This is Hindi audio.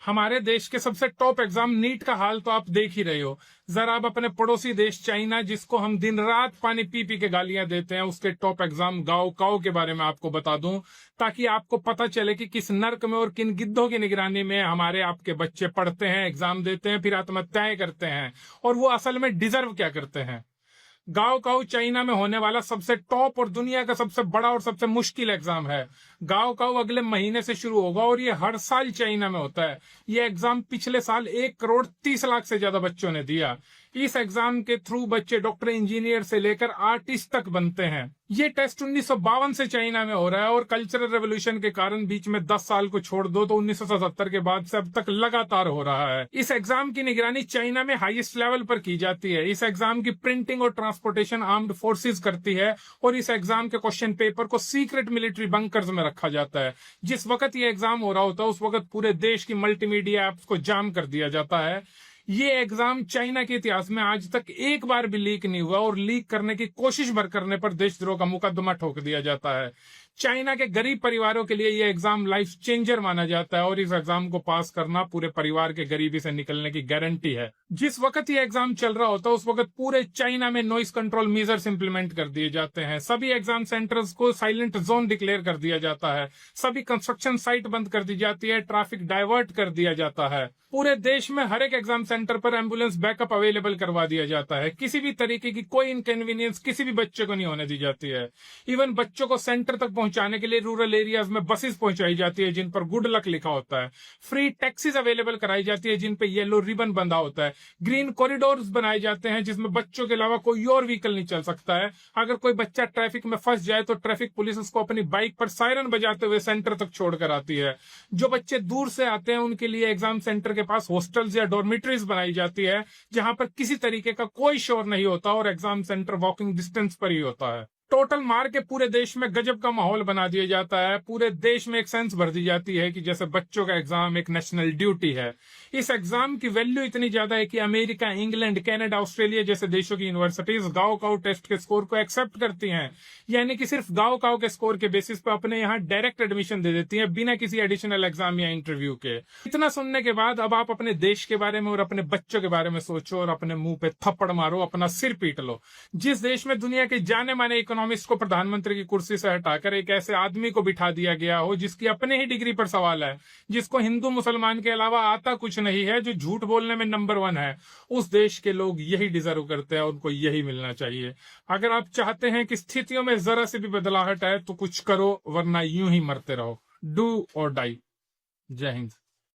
हमारे देश के सबसे टॉप एग्जाम नीट का हाल तो आप देख ही रहे हो। जरा आप अपने पड़ोसी देश चाइना, जिसको हम दिन रात पानी पी पी के गालियां देते हैं, उसके टॉप एग्जाम गाओ काओ के बारे में आपको बता दूं, ताकि आपको पता चले कि किस नर्क में और किन गिद्धों की निगरानी में हमारे आपके बच्चे पढ़ते हैं, एग्जाम देते हैं, फिर आत्महत्याएं करते हैं, और वो असल में डिजर्व क्या करते हैं। गाओ काओ चाइना में होने वाला सबसे टॉप और दुनिया का सबसे बड़ा और सबसे मुश्किल एग्जाम है। गाओ काओ अगले महीने से शुरू होगा और ये हर साल चाइना में होता है। ये एग्जाम पिछले साल 1 करोड़ 30 लाख से ज्यादा बच्चों ने दिया। इस एग्जाम के थ्रू बच्चे डॉक्टर, इंजीनियर से लेकर आर्टिस्ट तक बनते हैं। ये टेस्ट 1952 से चाइना में हो रहा है और कल्चरल रेवोल्यूशन के कारण बीच में 10 साल को छोड़ दो तो 1977 के बाद से अब तक लगातार हो रहा है। इस एग्जाम की निगरानी चाइना में हाईएस्ट लेवल पर की जाती है। इस एग्जाम की प्रिंटिंग और ट्रांसपोर्टेशन आर्म्ड फोर्सेस करती है और इस एग्जाम के क्वेश्चन पेपर को सीक्रेट मिलिट्री बंकर्स में रखा जाता है। जिस वक्त ये एग्जाम हो रहा होता है उस वक्त पूरे देश की मल्टीमीडिया एप्स को जाम कर दिया जाता है। ये एग्जाम चाइना के इतिहास में आज तक एक बार भी लीक नहीं हुआ और लीक करने की कोशिश भर करने पर देशद्रोह का मुकदमा ठोक दिया जाता है। चाइना के गरीब परिवारों के लिए यह एग्जाम लाइफ चेंजर माना जाता है और इस एग्जाम को पास करना पूरे परिवार के गरीबी से निकलने की गारंटी है। जिस वक्त ये एग्जाम चल रहा होता है उस वक्त पूरे चाइना में नॉइस कंट्रोल मेजर्स इंप्लीमेंट कर दिए जाते हैं। सभी एग्जाम सेंटर्स को साइलेंट जोन डिक्लेयर कर दिया जाता है। सभी कंस्ट्रक्शन साइट बंद कर दी जाती है। ट्रैफिक डाइवर्ट कर दिया जाता है। पूरे देश में हर एक एग्जाम सेंटर पर एम्बुलेंस बैकअप अवेलेबल करवा दिया जाता है। किसी भी तरीके की कोई इनकन्वीनियंस किसी भी बच्चे को नहीं होने दी जाती है। इवन बच्चों को सेंटर तक पहुंचाने के लिए रूरल एरियाज में बसेस पहुंचाई जाती है जिन पर गुड लक लिखा होता है। फ्री टैक्सीज अवेलेबल कराई जाती है जिन पे येलो रिबन बंधा होता है। ग्रीन कॉरिडोर्स बनाए जाते हैं जिसमें बच्चों के अलावा कोई और व्हीकल नहीं चल सकता है। अगर कोई बच्चा ट्रैफिक में फंस जाए तो ट्रैफिक पुलिस उसको अपनी बाइक पर सायरन बजाते हुए सेंटर तक छोड़कर आती है। जो बच्चे दूर से आते हैं उनके लिए एग्जाम सेंटर के पास हॉस्टल्स या डॉर्मिटरीज बनाई जाती है जहां पर किसी तरीके का कोई शोर नहीं होता और एग्जाम सेंटर वॉकिंग डिस्टेंस पर ही होता है। टोटल मार के पूरे देश में गजब का माहौल बना दिया जाता है। पूरे देश में एक सेंस भर दी जाती है कि जैसे बच्चों का एग्जाम एक नेशनल ड्यूटी है। इस एग्जाम की वैल्यू इतनी ज्यादा है कि अमेरिका, इंग्लैंड, कनाडा, ऑस्ट्रेलिया जैसे देशों की यूनिवर्सिटीज गाओ काओ टेस्ट के स्कोर को एक्सेप्ट करती हैं, यानी कि सिर्फ गाओ काओ के स्कोर के बेसिस पर अपने यहाँ डायरेक्ट एडमिशन दे देती हैं बिना किसी एडिशनल एग्जाम या इंटरव्यू के। इतना सुनने के बाद अब आप अपने देश के बारे में और अपने बच्चों के बारे में सोचो और अपने मुंह पे थप्पड़ मारो, अपना सिर पीट लो। जिस देश में दुनिया के जाने माने इकोनॉमिस्ट को प्रधानमंत्री की कुर्सी से हटाकर एक ऐसे आदमी को बिठा दिया गया हो जिसकी अपने ही डिग्री पर सवाल है, जिसको हिंदू मुसलमान के अलावा आता कुछ नहीं है, जो झूठ बोलने में नंबर 1 है, उस देश के लोग यही डिजर्व करते हैं, उनको यही मिलना चाहिए। अगर आप चाहते हैं कि स्थितियों में जरा से भी बदलाहट आए तो कुछ करो, वरना यूं ही मरते रहो। डू और डाई। जय हिंद।